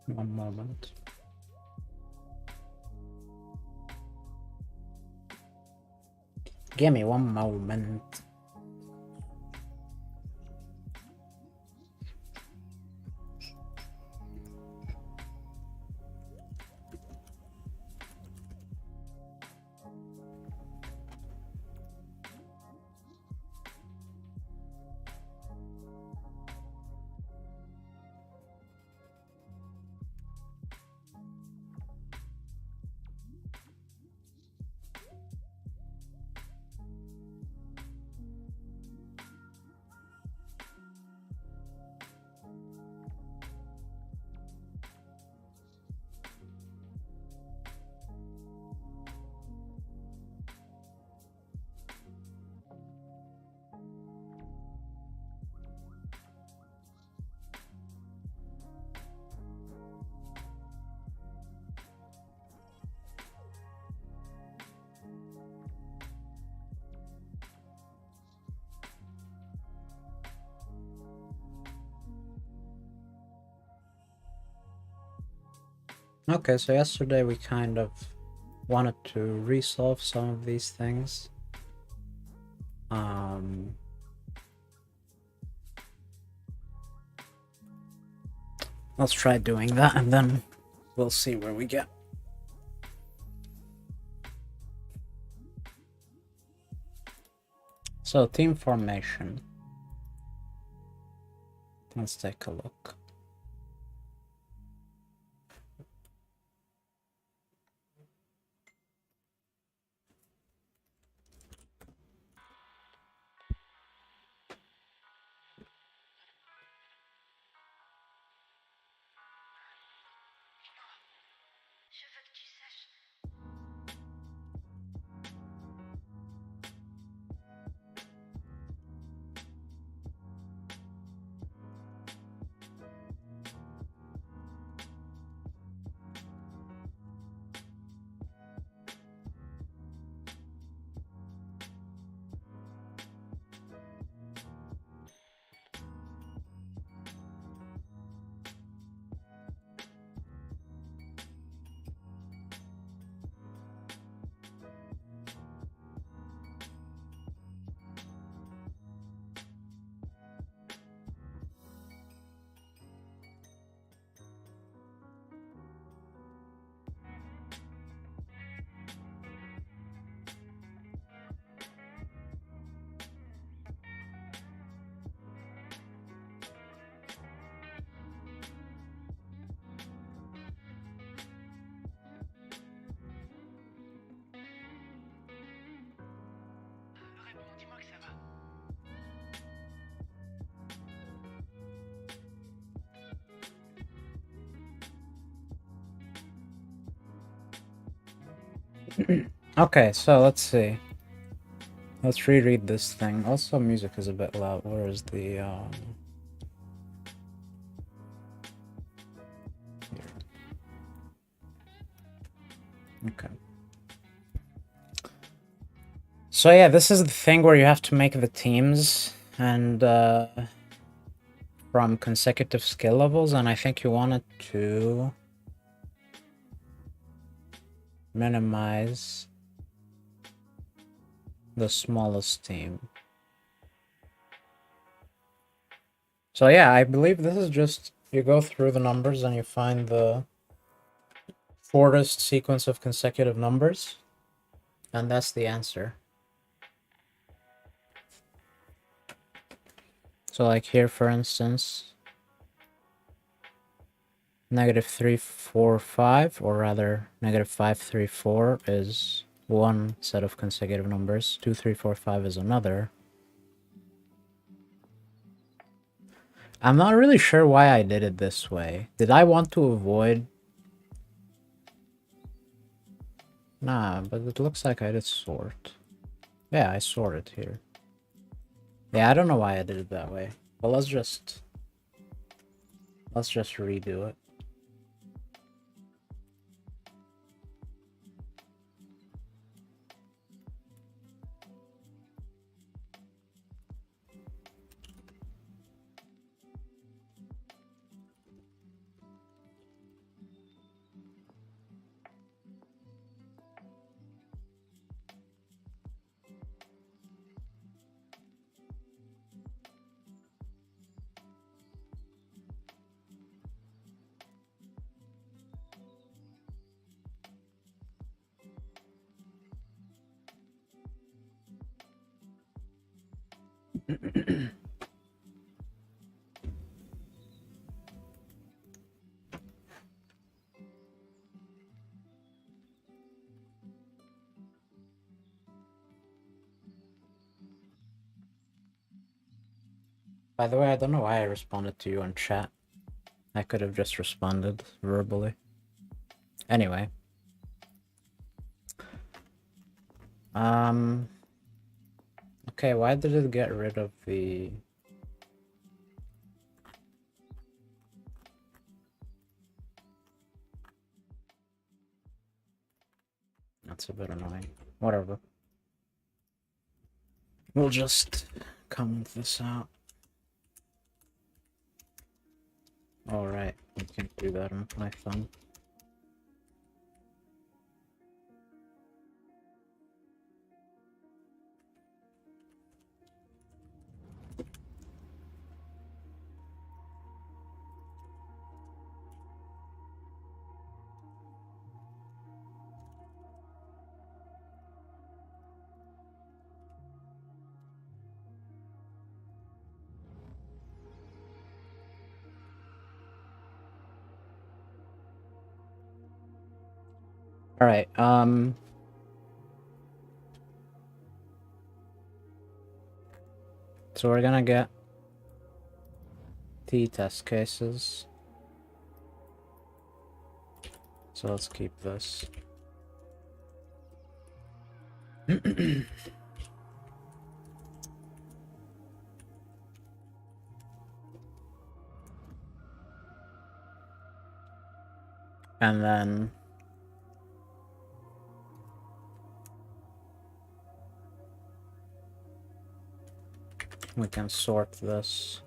One moment. Give me one moment. Okay, so yesterday we kind of wanted to resolve some of these things. Let's try doing that and then we'll see where we get. So, team formation. Let's take a look. Okay, so let's see. Let's reread this thing. Also, music is a bit loud. Where is the here. Okay. So yeah, this is the thing where you have to make the teams and from consecutive skill levels, and I think you wanted to minimize the smallest team. So yeah, I believe this is just, you go through the numbers and you find the shortest sequence of consecutive numbers, and that's the answer. So like here, for instance, -345, or rather -534 is one set of consecutive numbers. 2, 3, 4, 5 is another. I'm not really sure why I did it this way. Did I want to avoid... Nah, but it looks like I did sort. Yeah, I sorted here. Yeah, I don't know why I did it that way. But let's just redo it. By the way, I don't know why I responded to you on chat. I could have just responded verbally. Anyway. Okay, why did it get rid of the... That's a bit annoying. Whatever. We'll just comment this out. Alright, you can't do that on Python. Alright, so we're gonna get t-test cases. So let's keep this. And then we can sort this.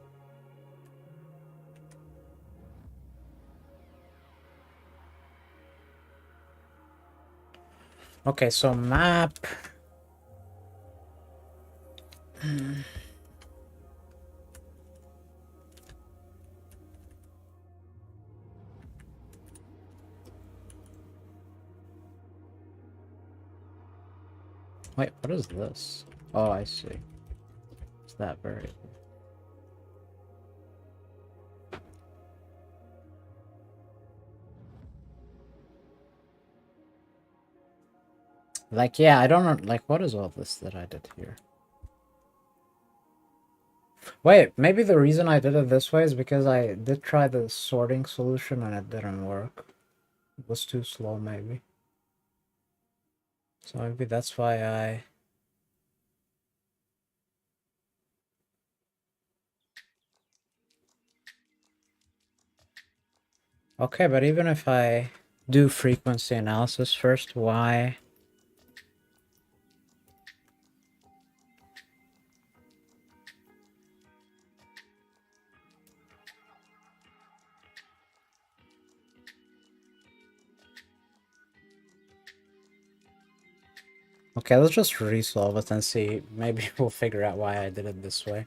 Okay, so map. Wait, what is this? Oh, I see. It's that variable. Like, yeah, I don't know. Like, what is all this that I did here? Wait, maybe the reason I did it this way is because I did try the sorting solution and it didn't work. It was too slow, maybe. So maybe that's why I... Okay, but even if I do frequency analysis first, why... Okay, let's just resolve it and see. Maybe we'll figure out why I did it this way.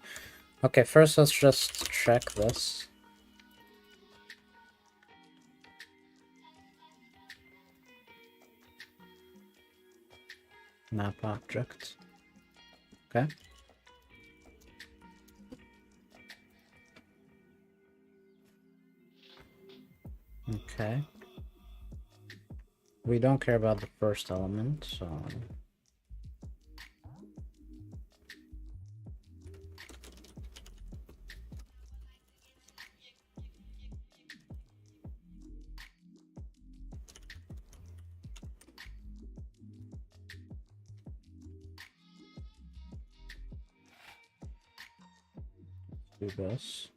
Okay, first let's just check this. Map object. Okay. Okay. We don't care about the first element, so... do this.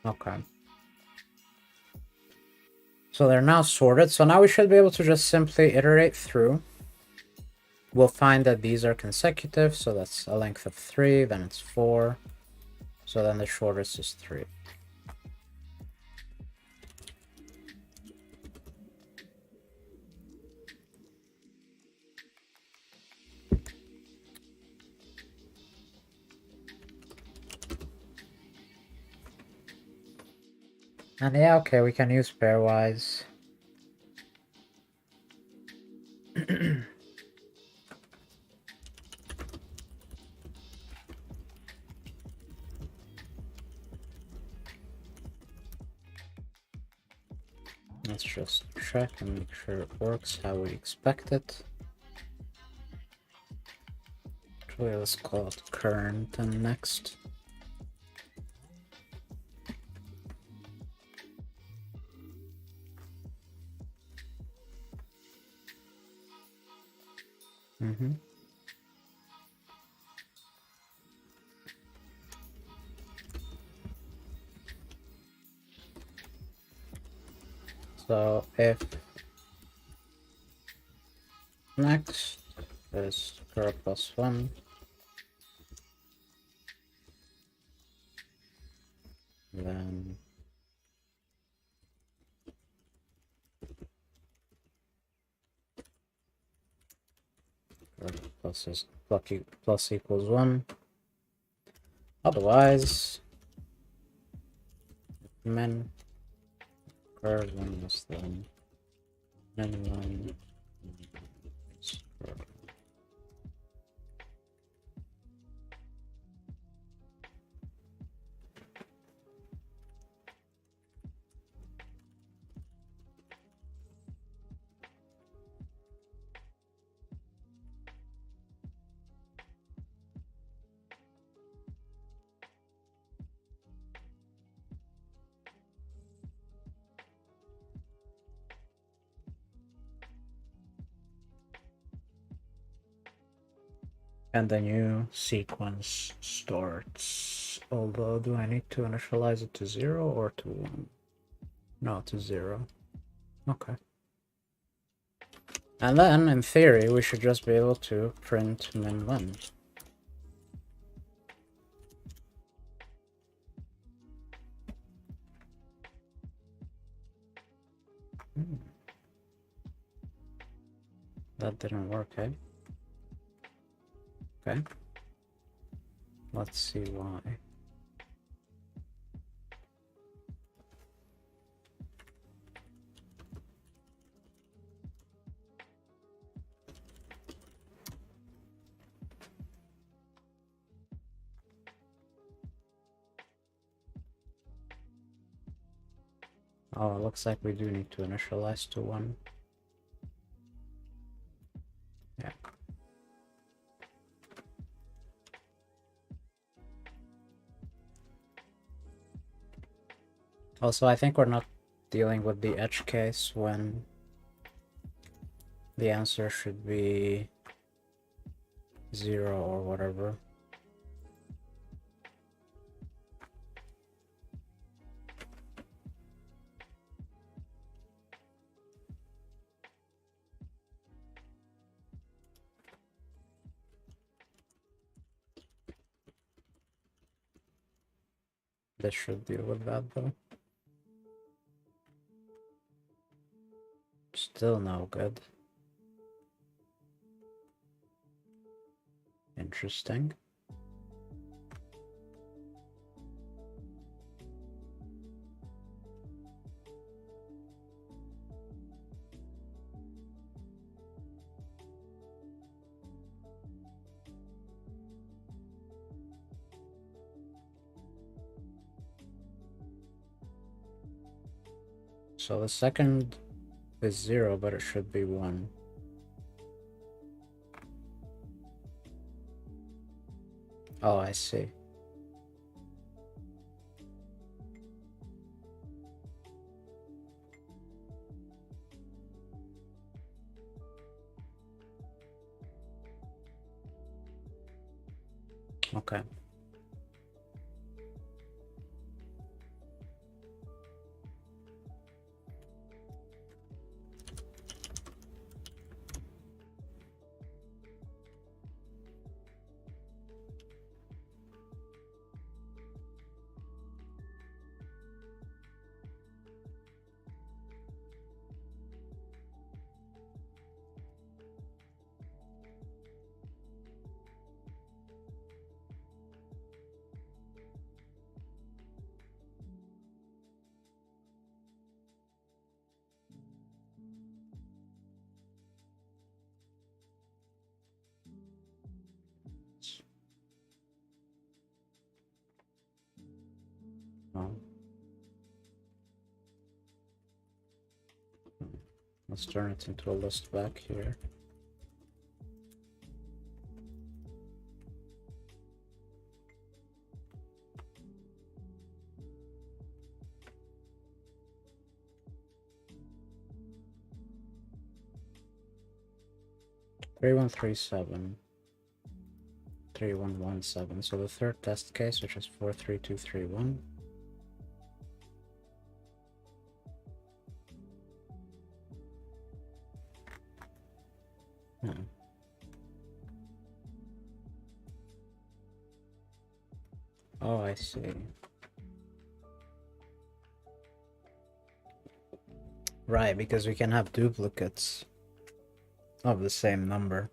Okay. So they're now sorted. So now we should be able to just simply iterate through. We'll find that these are consecutive, so that's a length of 3, then it's 4. So then the shortest is 3. And yeah, okay, we can use pairwise. Let's just check and make sure it works how we expect it. Actually, let's call it current and next. So if next is curl plus 1, then curl plus equals 1. Otherwise, min curl 1 is then min 1 is curl. And the new sequence starts. Although, do I need to initialize it to 0 or to 1? No, to 0. Okay. And then, in theory, we should just be able to print min1. That didn't work, eh? Okay. Let's see why. Oh, it looks like we do need to initialize to 1. Yeah. Also, I think we're not dealing with the edge case when the answer should be 0 or whatever. This should deal with that though. Still no good. Interesting. So the second is 0, but it should be 1. Oh, I see. Okay. Let's turn it into a list back here. Three one three seven. 3117. So the third test case, which is 43231. Oh, I see. Right, because we can have duplicates of the same number.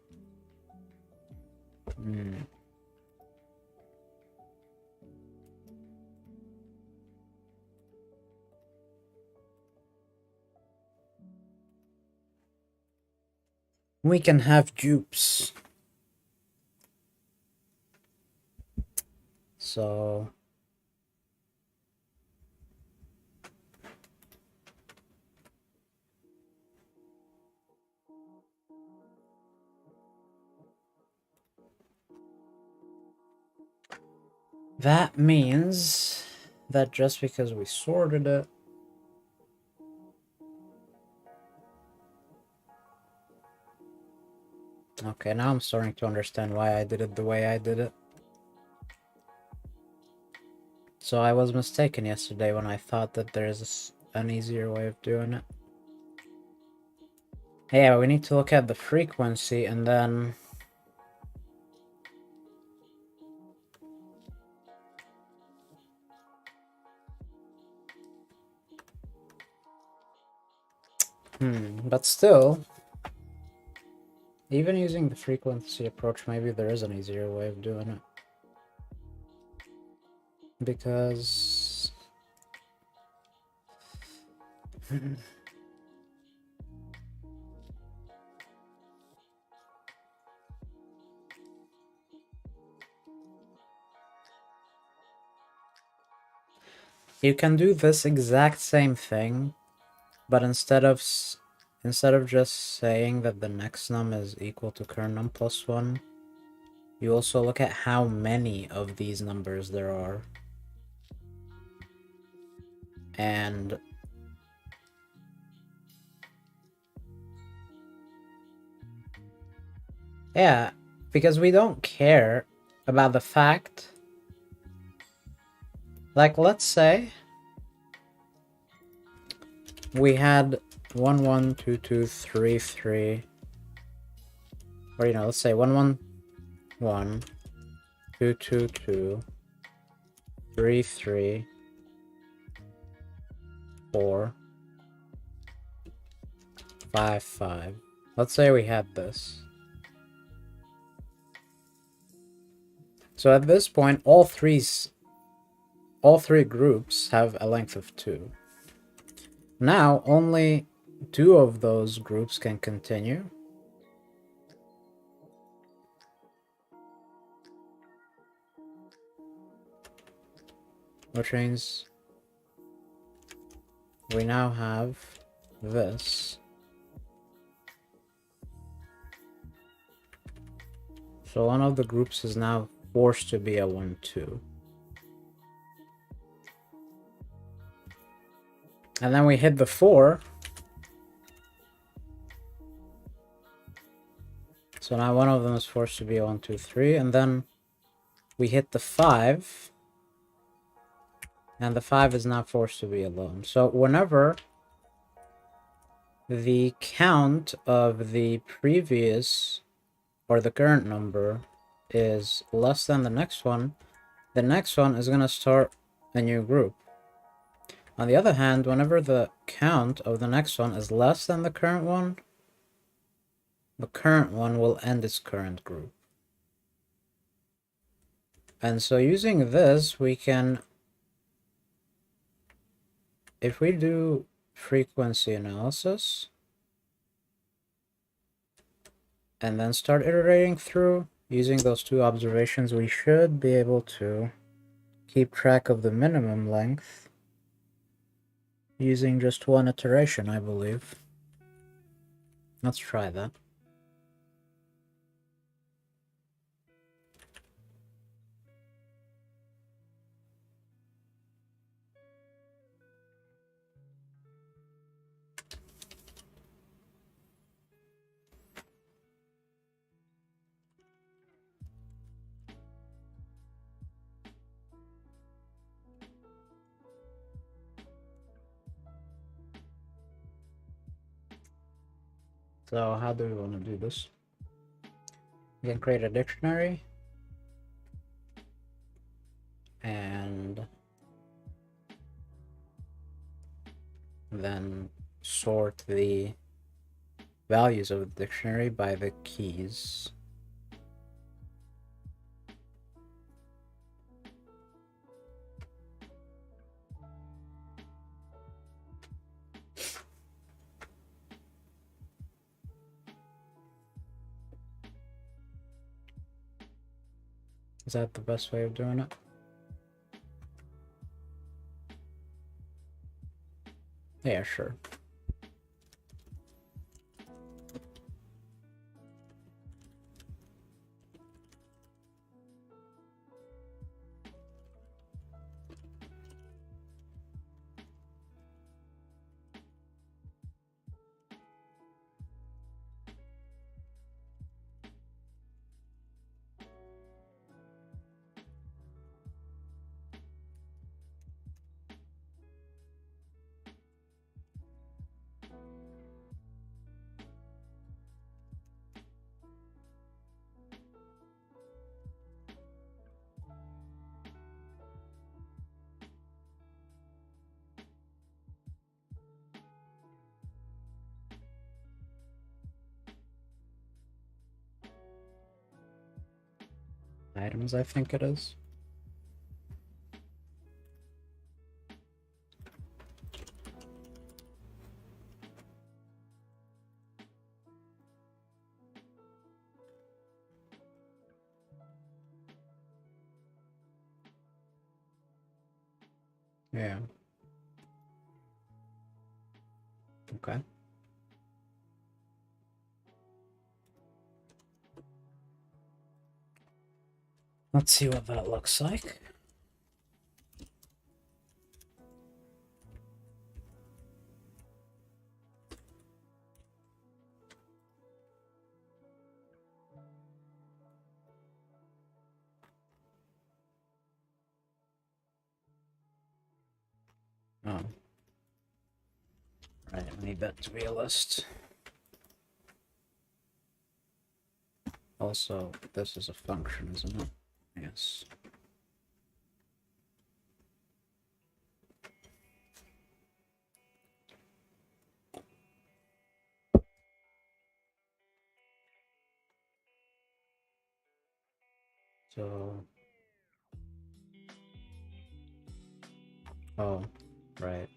We can have dupes. So that means that just because we sorted it, okay, now I'm starting to understand why I did it the way I did it. So I was mistaken yesterday when I thought that there's an easier way of doing it. Yeah, we need to look at the frequency and then... but still, even using the frequency approach, maybe there is an easier way of doing it. Because... you can do this exact same thing, but instead of just saying that the next num is equal to current num plus 1, you also look at how many of these numbers there are. And yeah, because we don't care about the fact, like, let's say we had 1 1 2 2 3 3, or let's say 1 1 1 2 2 2 3 3 4 5 5. Let's say we had this. So at this point, all three groups have a length of 2. Now, only 2 of those groups can continue. Which means we now have this. So one of the groups is now forced to be a 1 2. And then we hit the 4. So now one of them is forced to be a 1 2 3, and then we hit the 5. And the 5 is now forced to be alone. So whenever the count of the previous or the current number is less than the next one is going to start a new group. On the other hand, whenever the count of the next one is less than the current one will end its current group. And so using this, we can, if we do frequency analysis and then start iterating through using those 2 observations, we should be able to keep track of the minimum length using just 1 iteration, I believe. Let's try that. So how do we want to do this? We can create a dictionary and then sort the values of the dictionary by the keys. Is that the best way of doing it? Yeah, sure. Items, I think it is. Yeah. Okay. Let's see what that looks like. Oh. Right, I need that to be a list. Also, this is a function, isn't it? Yes. So, oh, right.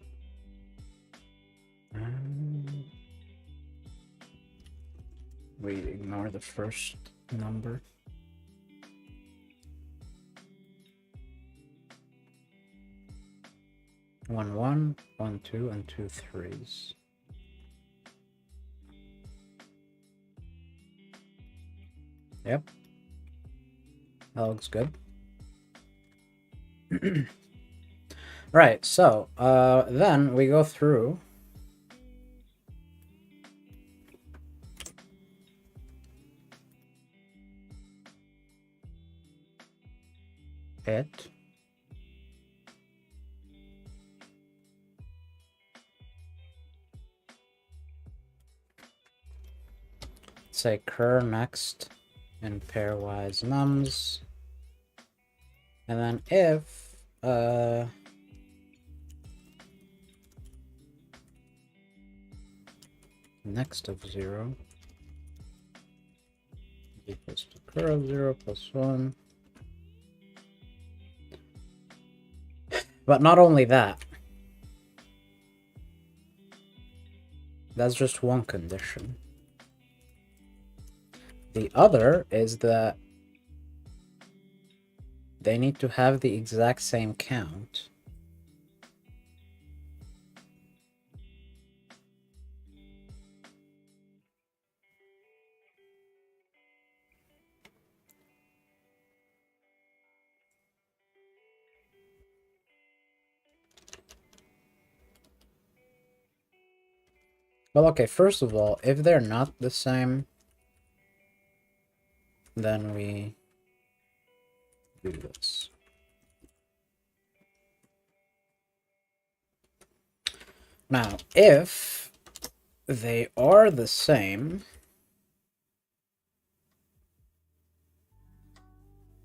We ignore the first number. One, one, one, two, and two threes. Yep. That looks good. Right, so then we go through it. Say cur next in pairwise nums. And then if next of 0 equals to cur of 0 plus 1. But not only that. That's just one condition. The other is that they need to have the exact same count. Well, okay, first of all, if they're not the same, then we do this. Now, if they are the same,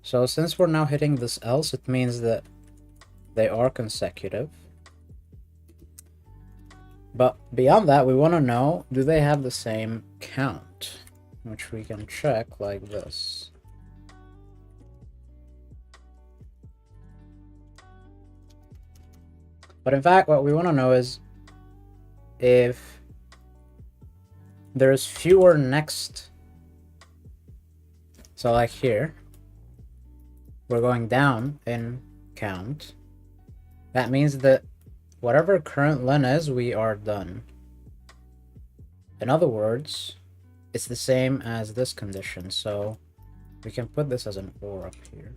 so since we're now hitting this else, it means that they are consecutive. But beyond that, we want to know, do they have the same count? Which we can check like this. But in fact, what we want to know is if there's fewer next. So like here, we're going down in count. That means that whatever current len is, we are done. In other words, it's the same as this condition, so we can put this as an or up here.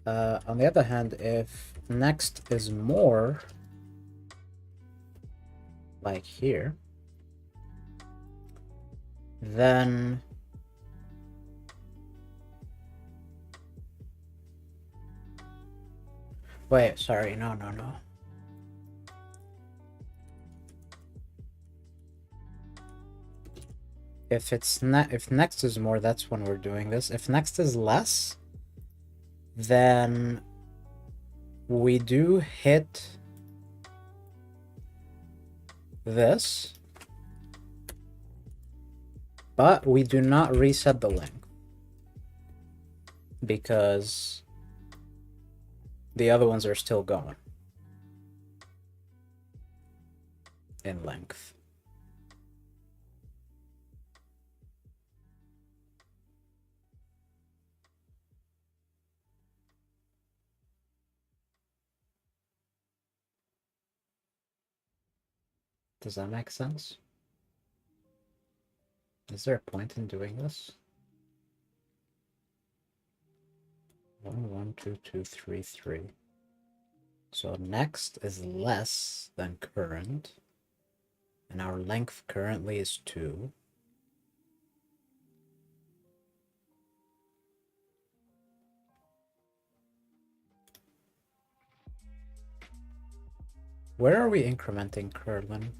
On the other hand, if next is more, like here, then wait, sorry, no. If next is more, that's when we're doing this. If next is less, then we do hit this, but we do not reset the length because the other ones are still going in length. Does that make sense? Is there a point in doing this? 1, 1, 2, 2, 3, 3. So next is less than current, and our length currently is 2. Where are we incrementing current?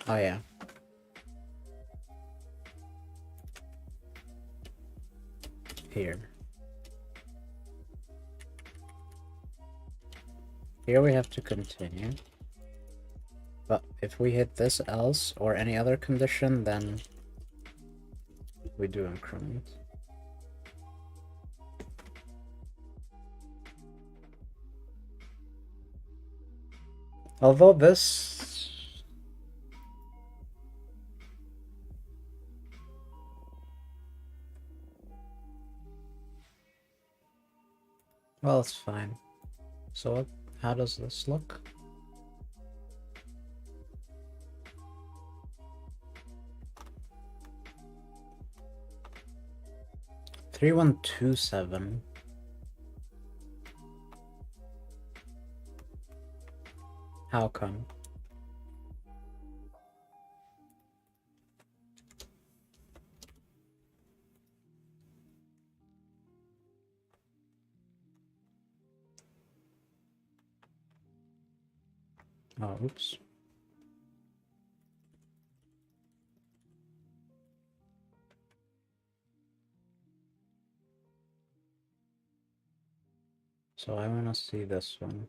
Oh yeah. Here. Here we have to continue. But if we hit this else or any other condition, then we do increment. Although this... well, it's fine. So how does this look? Three, 1, 2, 7. How come? Oh, oops. So I want to see this one.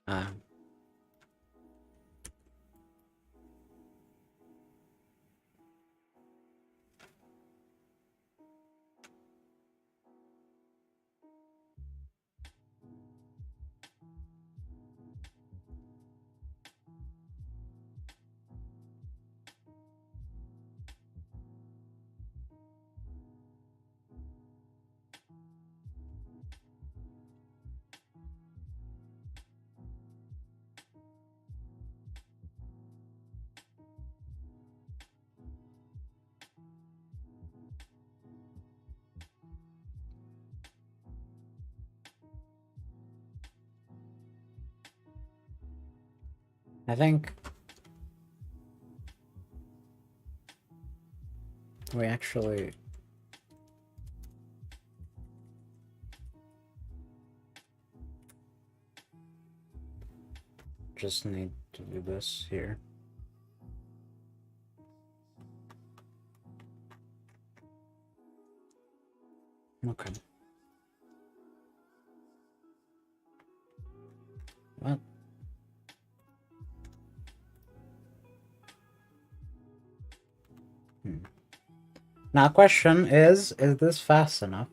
Ah. I think we actually just need to do this here. Okay. What? Now, question is this fast enough?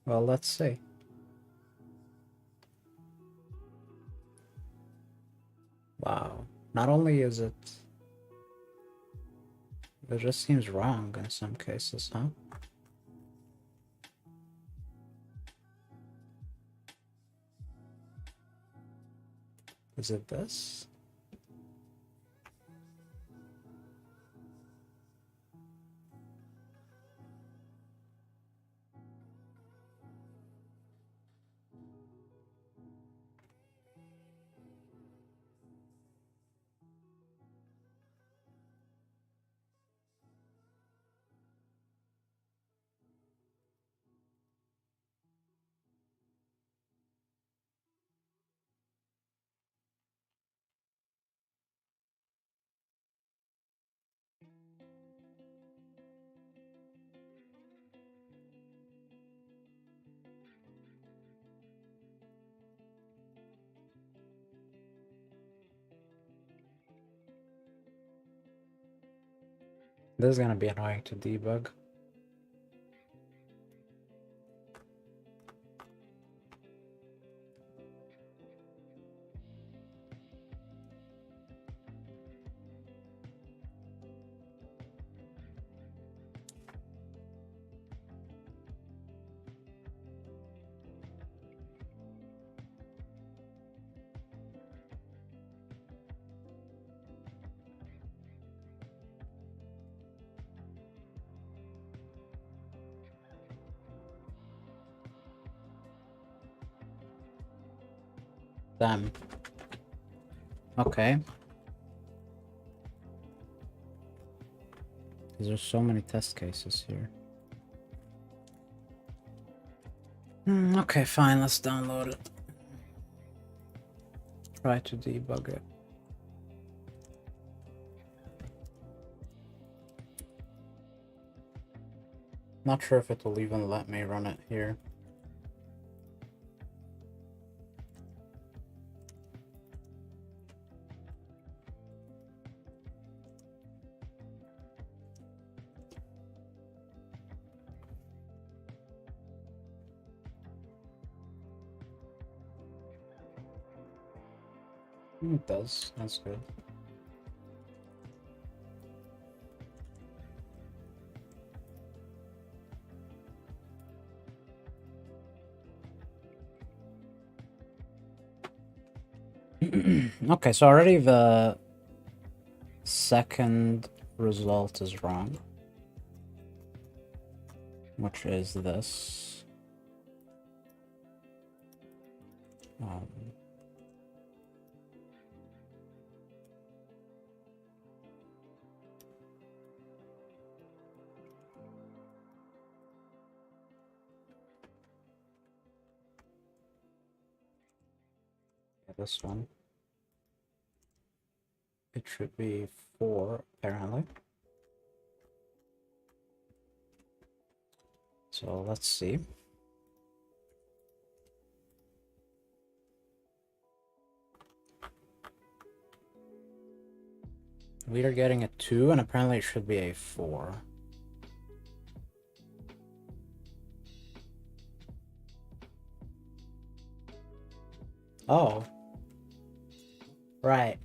Well, let's see. Wow. Not only is it just seems wrong in some cases, huh? Is it this? This is gonna be annoying to debug. Damn. Okay. There's so many test cases here. Okay, fine, let's download it. Try to debug it. Not sure if it will even let me run it here. It does, that's good. Okay, so already the second result is wrong, which is this. This one. It should be 4, apparently. So let's see. We are getting a 2, and apparently it should be a 4. Oh. Right.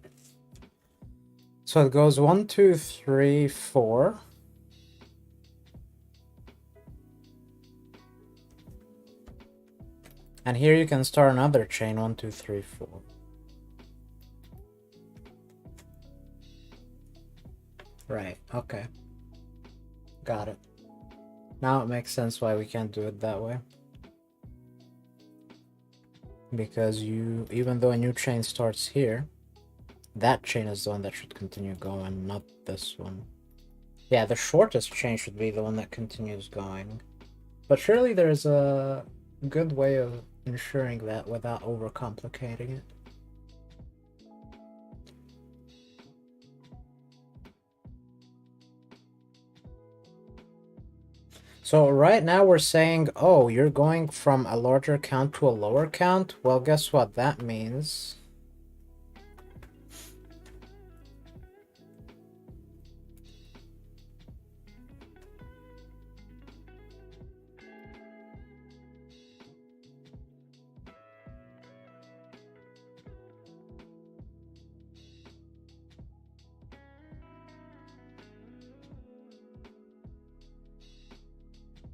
So it goes 1, 2, 3, 4. And here you can start another chain, 1, 2, 3, 4. Right, okay. Got it. Now it makes sense why we can't do it that way. Because even though a new chain starts here, that chain is the one that should continue going, not this one. Yeah, the shortest chain should be the one that continues going. But surely there's a good way of ensuring that without overcomplicating it. So right now we're saying, oh, you're going from a larger count to a lower count. Well, guess what that means?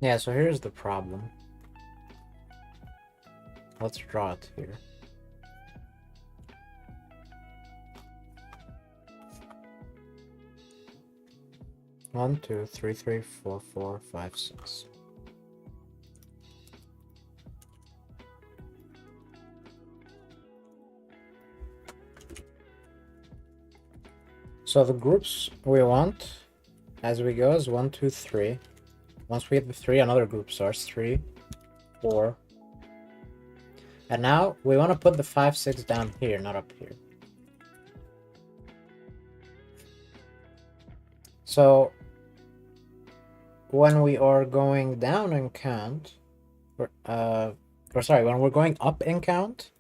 Yeah, so here's the problem. Let's draw it here. One, two, three, three, four, four, five, six. So the groups we want as we go is 1, 2, 3. Once we hit the 3, another group starts. 3, 4. And now we want to put the 5, 6 down here, not up here. So when we are going down in count, or sorry, when we're going up in count,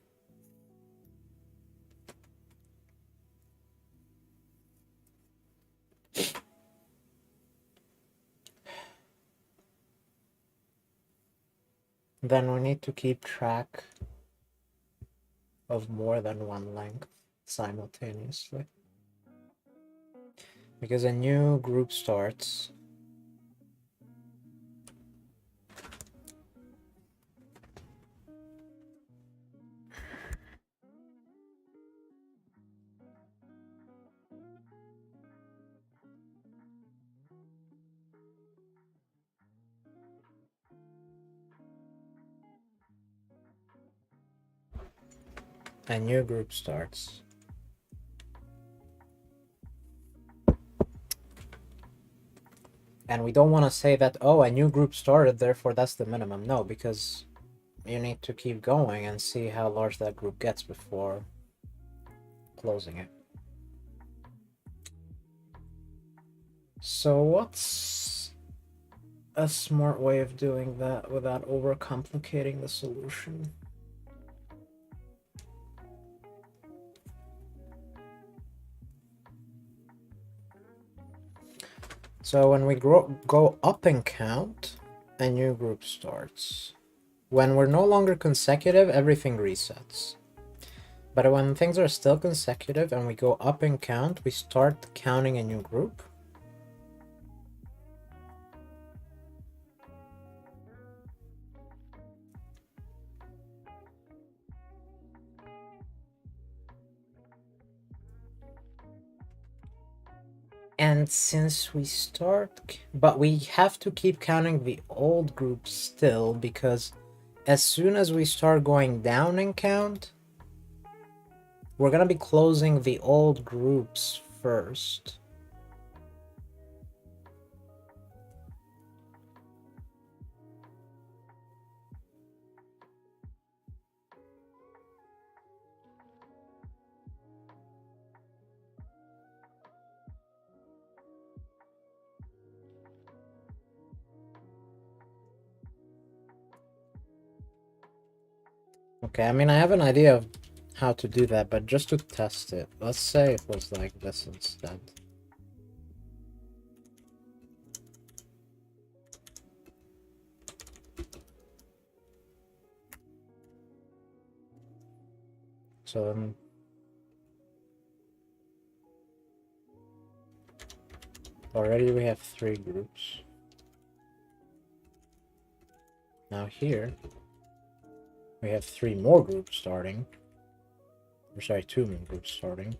then we need to keep track of more than one length simultaneously. Because a new group starts. A new group starts. And we don't want to say that, oh, a new group started, therefore that's the minimum. No, because you need to keep going and see how large that group gets before closing it. So what's a smart way of doing that without overcomplicating the solution? So when we go up in count, a new group starts. When we're no longer consecutive, everything resets. But when things are still consecutive and we go up in count, we start counting a new group. And since we start, but we have to keep counting the old group still, because as soon as we start going down in count, we're gonna be closing the old groups first. Okay, I mean, I have an idea of how to do that, but just to test it, let's say it was like this instead. So then already we have 3 groups. Now here we have 3 more groups starting. Or sorry, 2 more groups starting.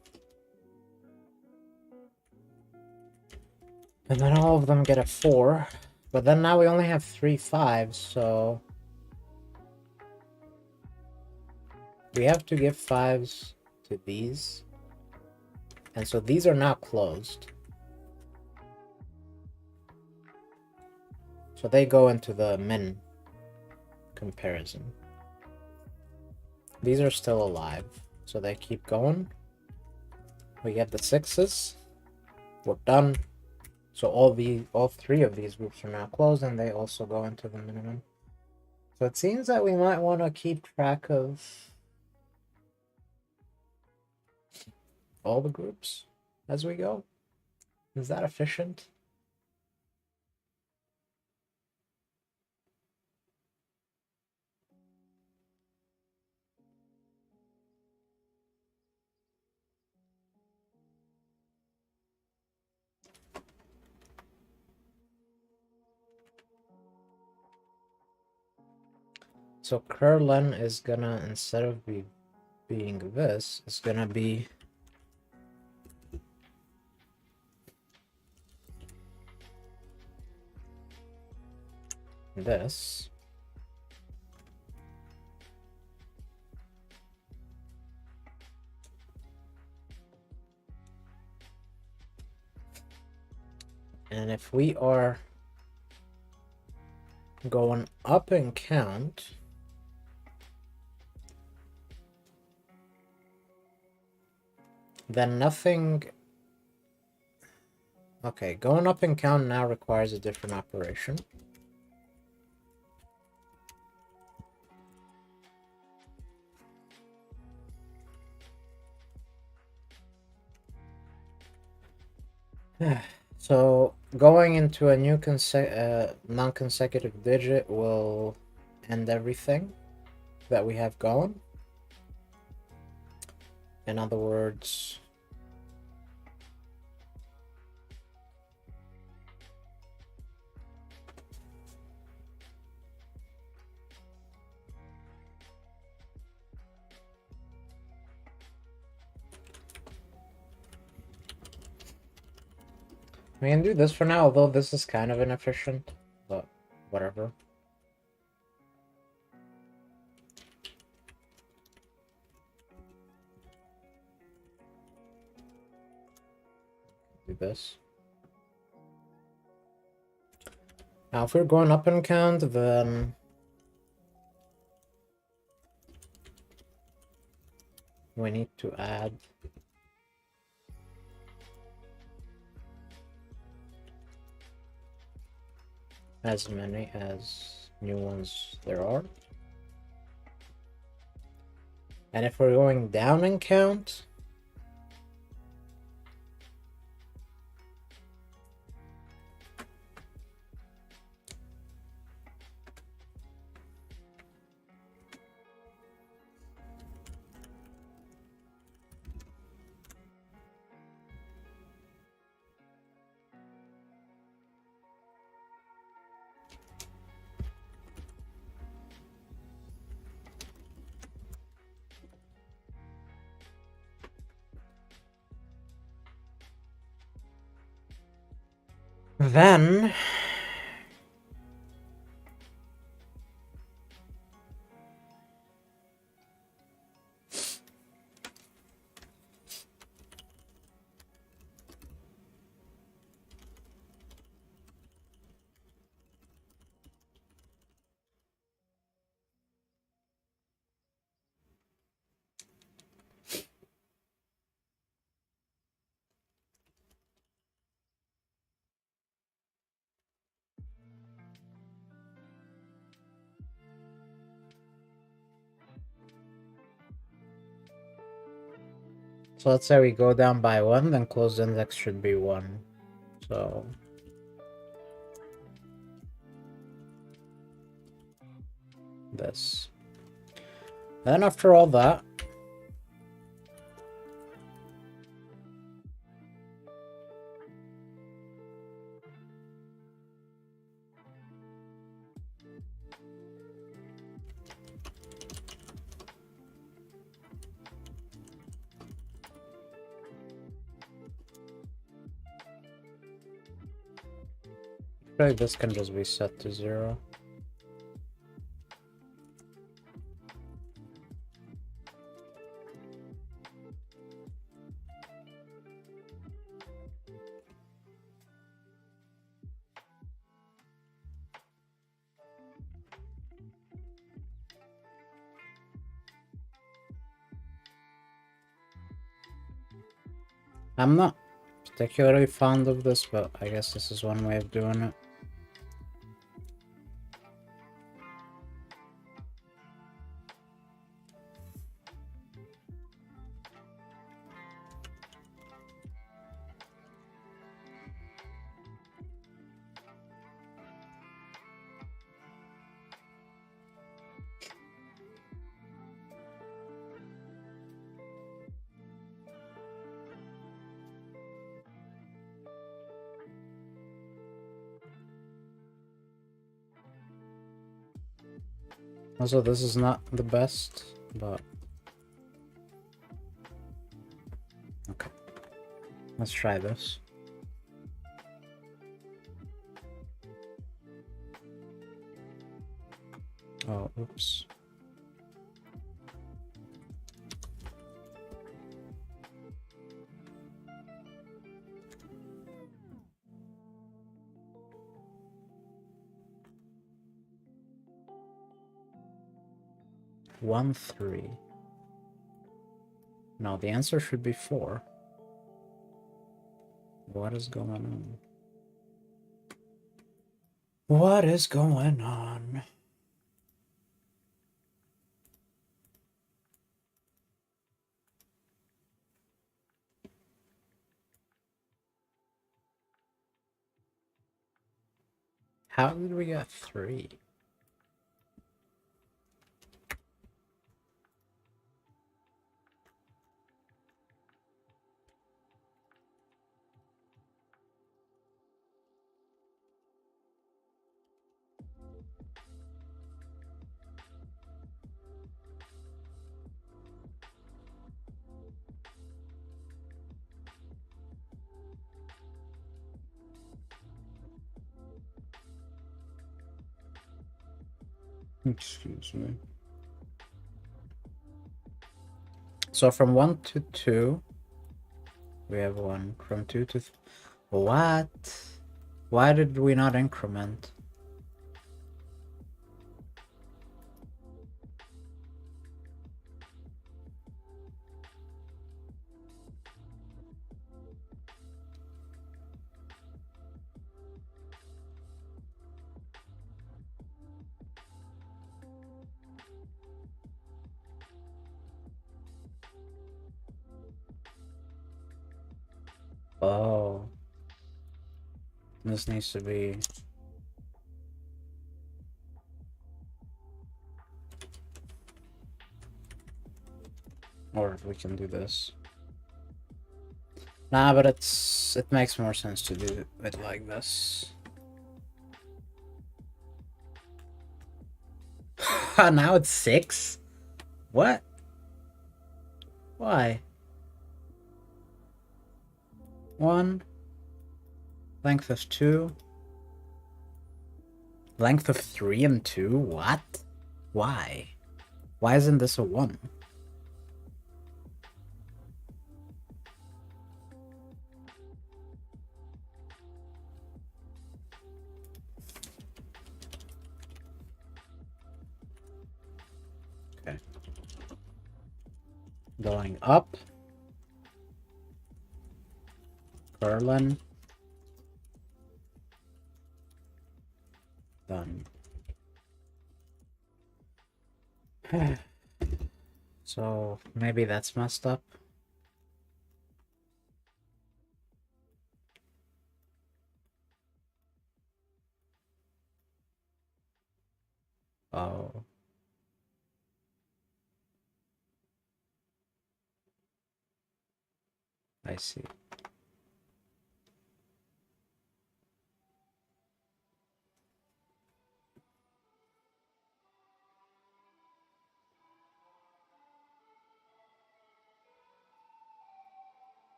And then all of them get a 4. But then now we only have 3 5s, so we have to give 5s to these. And so these are now closed. So they go into the min comparison. These are still alive, so they keep going. We get the 6s. We're done. So all 3 of these groups are now closed, and they also go into the minimum. So it seems that we might want to keep track of all the groups as we go. Is that efficient? So curlen is gonna, instead of being this, it's gonna be this. And if we are going up in count, then nothing. Okay, going up in count now requires a different operation. So going into a new non-consecutive digit will end everything that we have going. In other words, we can do this for now, although this is kind of inefficient, but whatever. Do this. Now, if we're going up in count, then we need to add as many as new ones there are. And if we're going down in count, then so let's say we go down by 1, then closed index should be 1. So this. Then after all that, Actually, this can just be set to 0. I'm not particularly fond of this, but I guess this is one way of doing it. Also, this is not the best, but... Okay. Let's try this. Oh, oops. One, 3. No, the answer should be 4. What is going on? What is going on? How did we get 3? Excuse me. So from 1 to 2, we have 1. From 2 to... What? Why did we not increment? Oh. This needs to be... Or we can do this. Nah, but it makes more sense to do it like this. Now it's 6? What? Why? 1. Length of 2. Length of 3 and 2? What? Why? Why isn't this a 1? Okay. Going up. Berlin. Done. So maybe that's messed up. Oh. I see.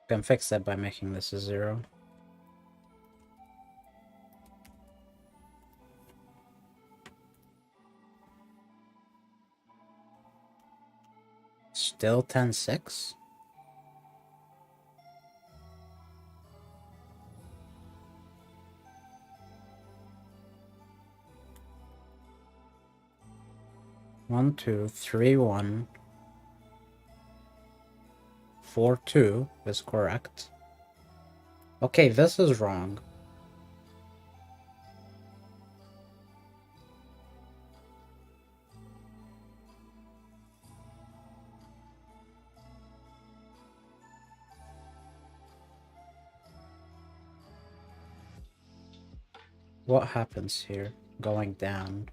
Can fix that by making this a 0. Still 10-6? One, two, three, 1, 4, 2 is correct. Okay, this is wrong. What happens here? Going down.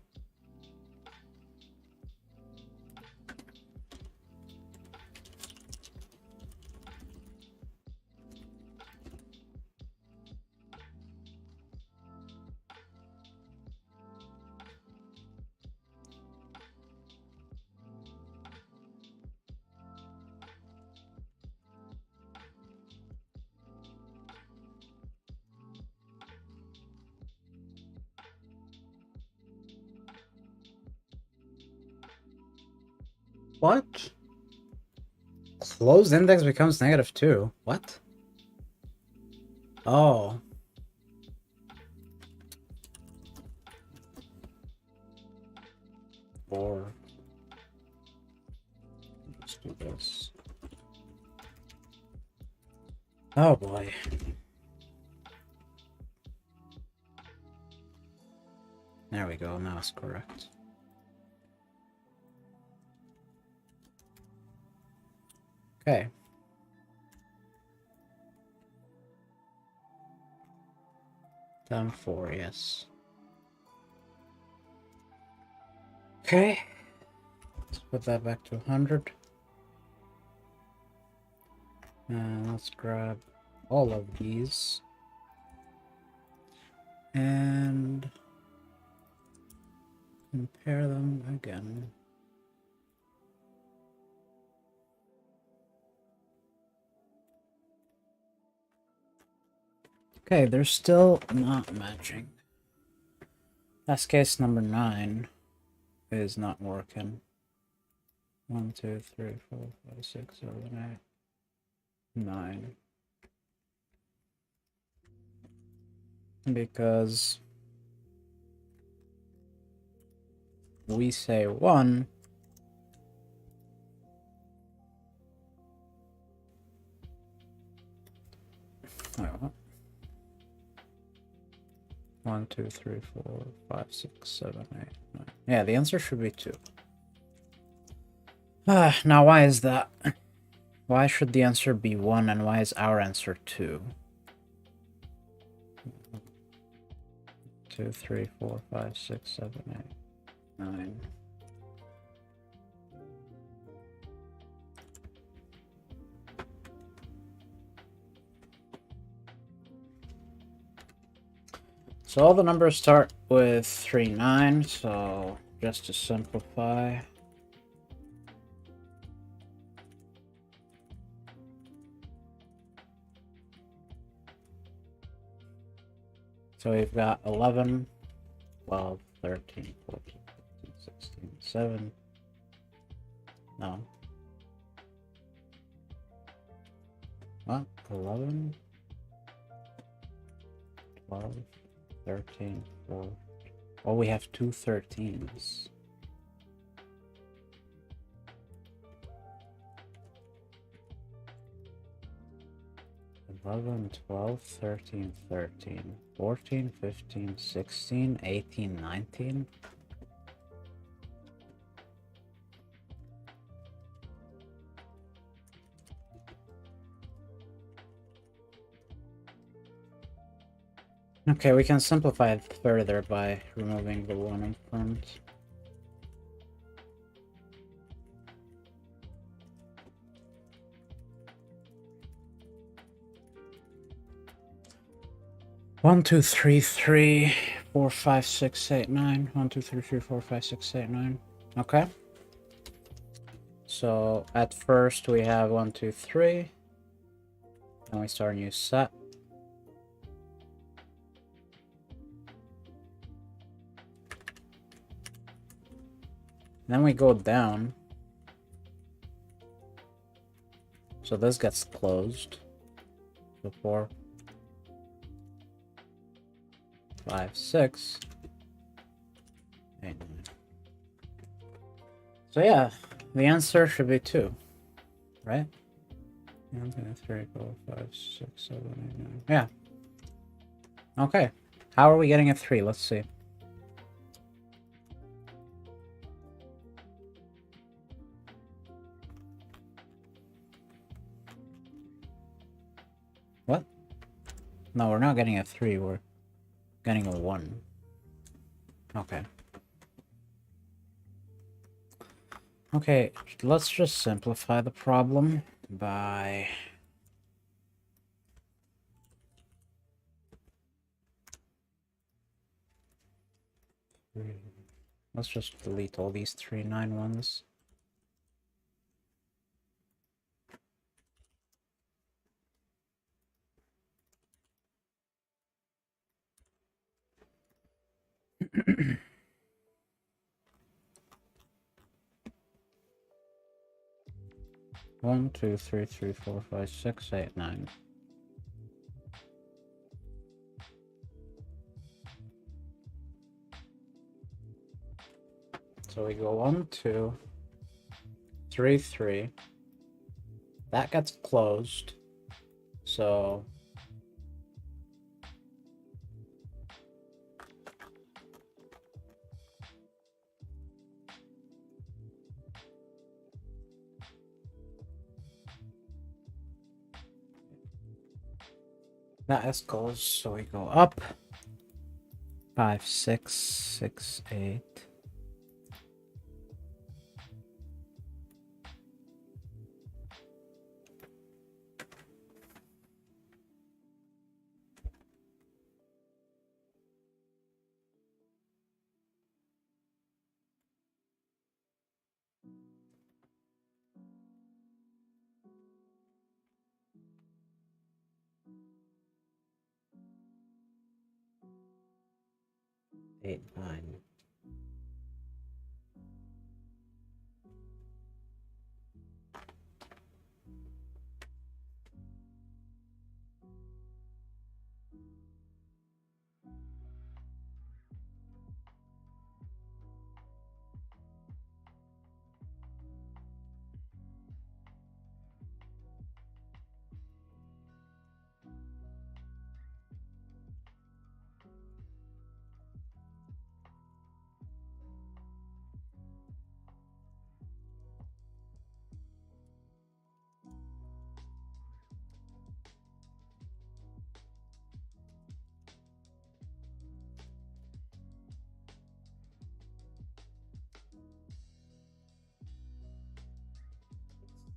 What? Closed index becomes -2. What? Oh. Or let's do this. Oh boy. There we go, now it's correct. Okay. Down 4, yes. Okay. Let's put that back to 100. And let's grab all of these. And compare them again. Okay, they're still not matching. That's case number 9 is not working. 1, 2, 3, 4, 5, 6, 7, 8, 9. Because we say 1. Wait, what? 1, 2, 3, 4, 5, 6, 7, 8, 9. Yeah, the answer should be 2. Now why is that? Why should the answer be 1 and why is our answer 2? 2, 3, 4, 5, 6, 7, 8, 9. So all the numbers start with 3, 9, so just to simplify. So we've got 11, 12, 13, 14, 15, 16, 7. No. What? 11, 12, 13, 4. Oh, we have 2 13s. 11, 12, 13, 13, 14, 15, 16, 18, 19. Okay, we can simplify it further by removing the 1 in front. One, two, three, 4, 5, 6, 8, 9. 1, 2, 3, 4, 5, 6, 8, 9. Okay. So at first we have 1, 2, 3. Then we start a new set. Then we go down. So this gets closed. So 4, 5, 6, 8, 9. So yeah, the answer should be 2, right? 1, 2, 3, 4, 5, 6, 7, 8, 9. Yeah. Okay. How are we getting a 3? Let's see. What? No, we're not getting a 3. We're getting a 1. Okay. Okay, let's just simplify the problem by... Let's just delete all these 3 9 ones. One, two, three, 4, 5, 6, 8, 9. So we go 1, 2, 3, 3. That gets closed. So that is closed. So we go up 5, 6, 6, 8. Eight, 9.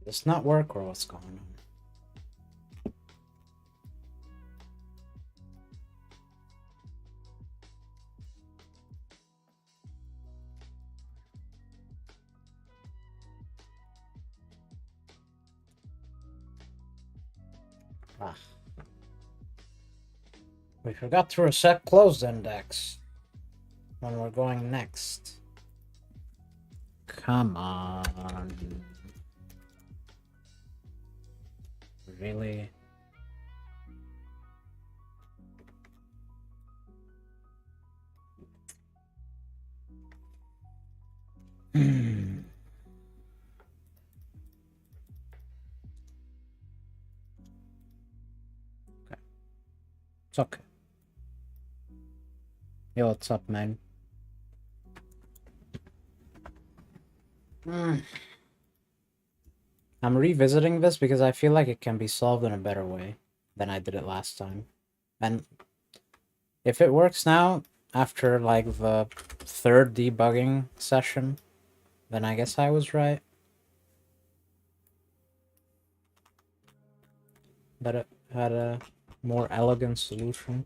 Does not work, or what's going on? Ah. We forgot to reset closed index when we're going next. Come on. Really? Okay. It's okay. Yo, what's up, man? I'm revisiting this because I feel like it can be solved in a better way than I did it last time. And if it works now, after like the 3rd debugging session, then I guess I was right. That it had a more elegant solution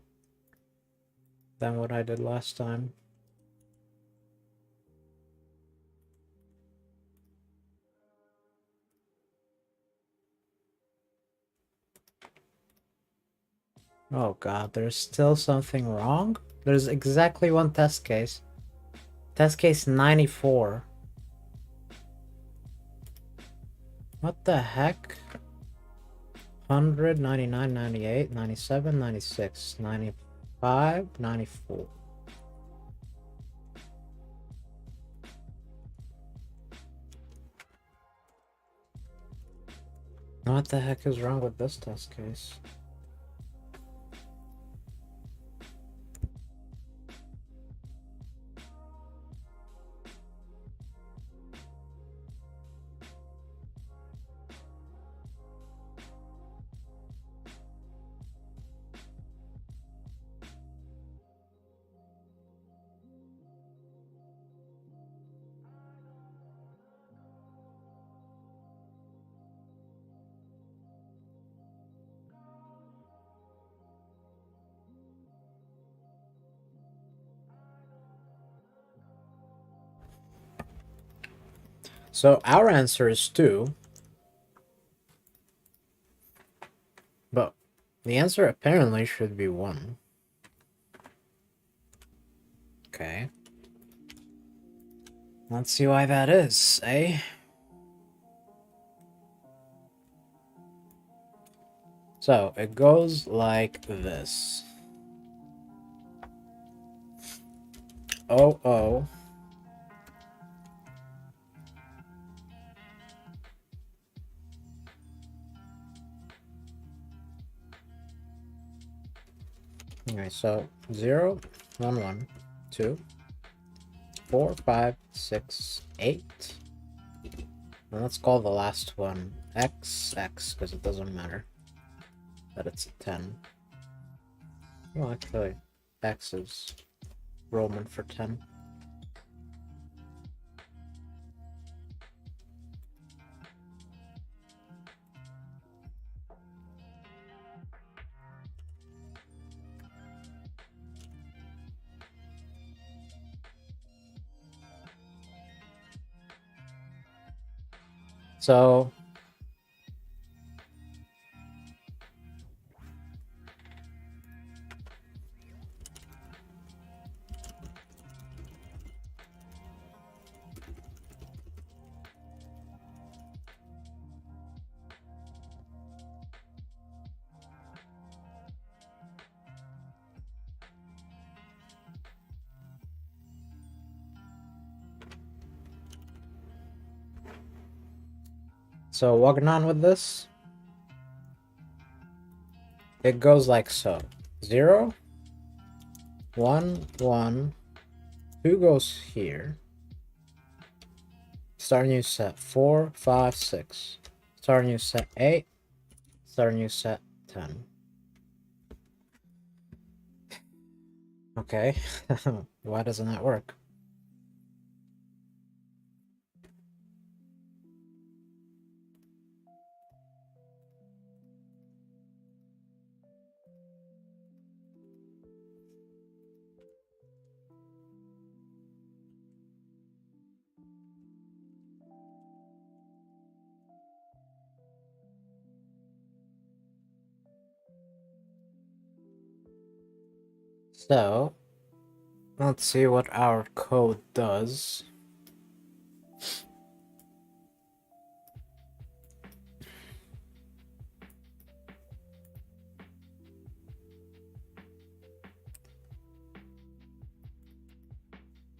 than what I did last time. Oh god, there's still something wrong? There's exactly one test case. Test case 94. What the heck? 100, 99, 98, 97, 96, 95, 94. What the heck is wrong with this test case? So our answer is 2. But the answer apparently should be 1. Okay. Let's see why that is, eh? So it goes like this. 00. Okay, so 0, 1, 1, 2, 4, 5, 6, 8. And let's call the last one X, because it doesn't matter that it's a 10. Well, actually, X is Roman for 10. So walking on with this, it goes like so. 0, 1, 1, 2 goes here. Start a new set 4, 5, 6. Start a new set 8. Start a new set 10. Okay, why doesn't that work? So, let's see what our code does.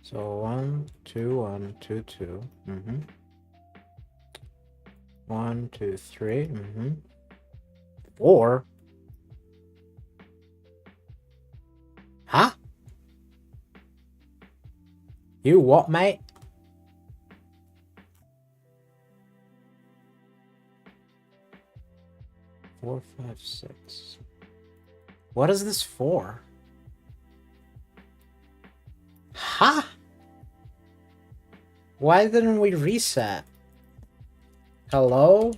So 1, 2, 1, 2, 2. 1, 2, 3. 4. Huh? You what, mate? 4, 5, 6. What is this for? Huh? Why didn't we reset? Hello?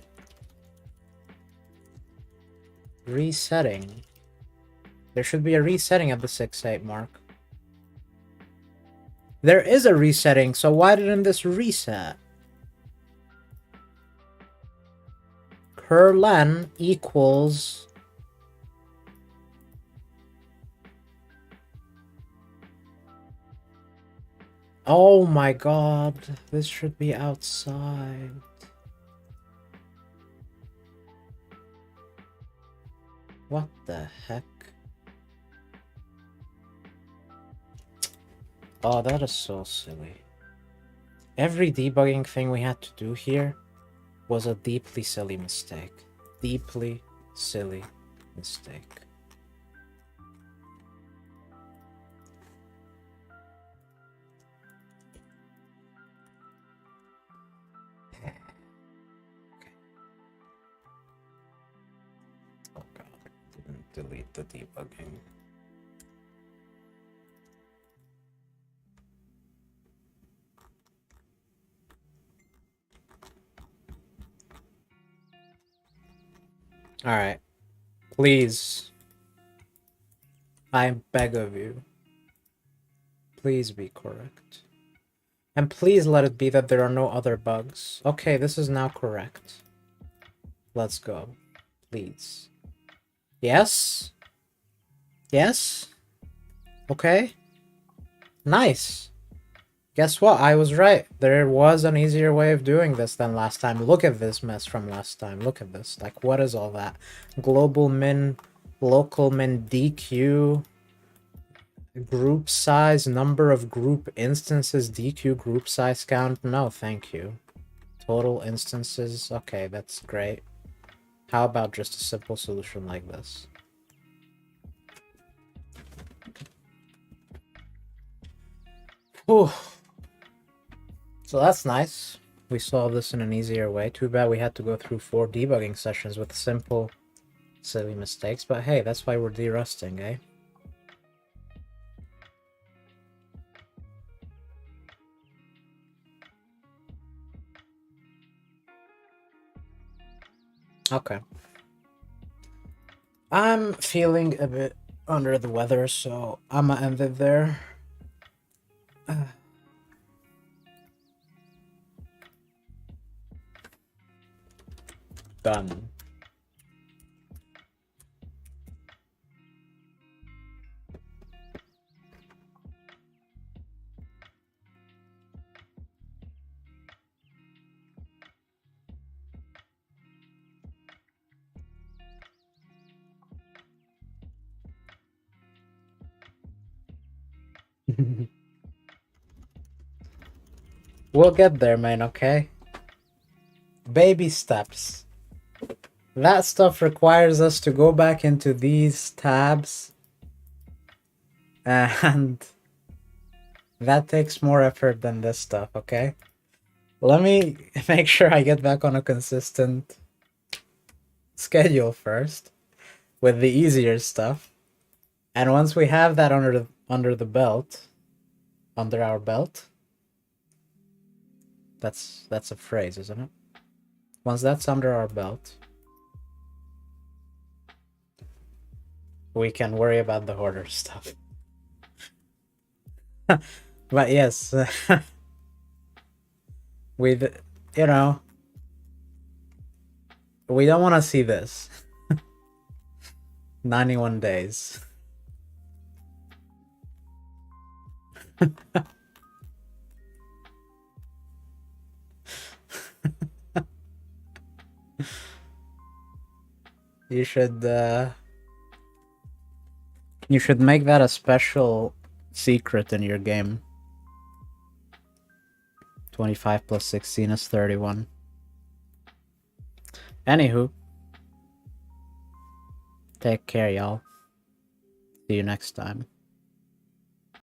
Resetting. There should be a resetting at the 6-8 mark. There is a resetting, so why didn't this reset? Curlen equals... Oh my god, this should be outside. What the heck? Oh, that is so silly. Every debugging thing we had to do here was a deeply silly mistake. Deeply silly mistake. Oh god, didn't delete the debugging. Alright. Please. I beg of you. Please be correct. And please let it be that there are no other bugs. Okay, this is now correct. Let's go. Please. Yes? Yes? Okay. Nice. Guess what? I was right. There was an easier way of doing this than last time. Look at this mess from last time. Look at this. Like, what is all that? Global min, local min, DQ, group size, number of group instances, DQ group size count. No, thank you. Total instances. Okay, that's great. How about just a simple solution like this? Whew. So that's nice. We solved this in an easier way. Too bad we had to go through 4 debugging sessions with simple, silly mistakes. But hey, that's why we're derusting, eh? Okay. I'm feeling a bit under the weather, so I'm gonna end it there. Done. We'll get there, man, okay? Baby steps. That stuff requires us to go back into these tabs. And that takes more effort than this stuff, okay? Let me make sure I get back on a consistent schedule first with the easier stuff. And once we have that under our belt, that's a phrase, isn't it? Once that's under our belt, we can worry about the hoarder stuff. But yes, we don't want to see this. 91 days. You should make that a special secret in your game. 25 plus 16 is 31. Anywho, take care, y'all. See you next time.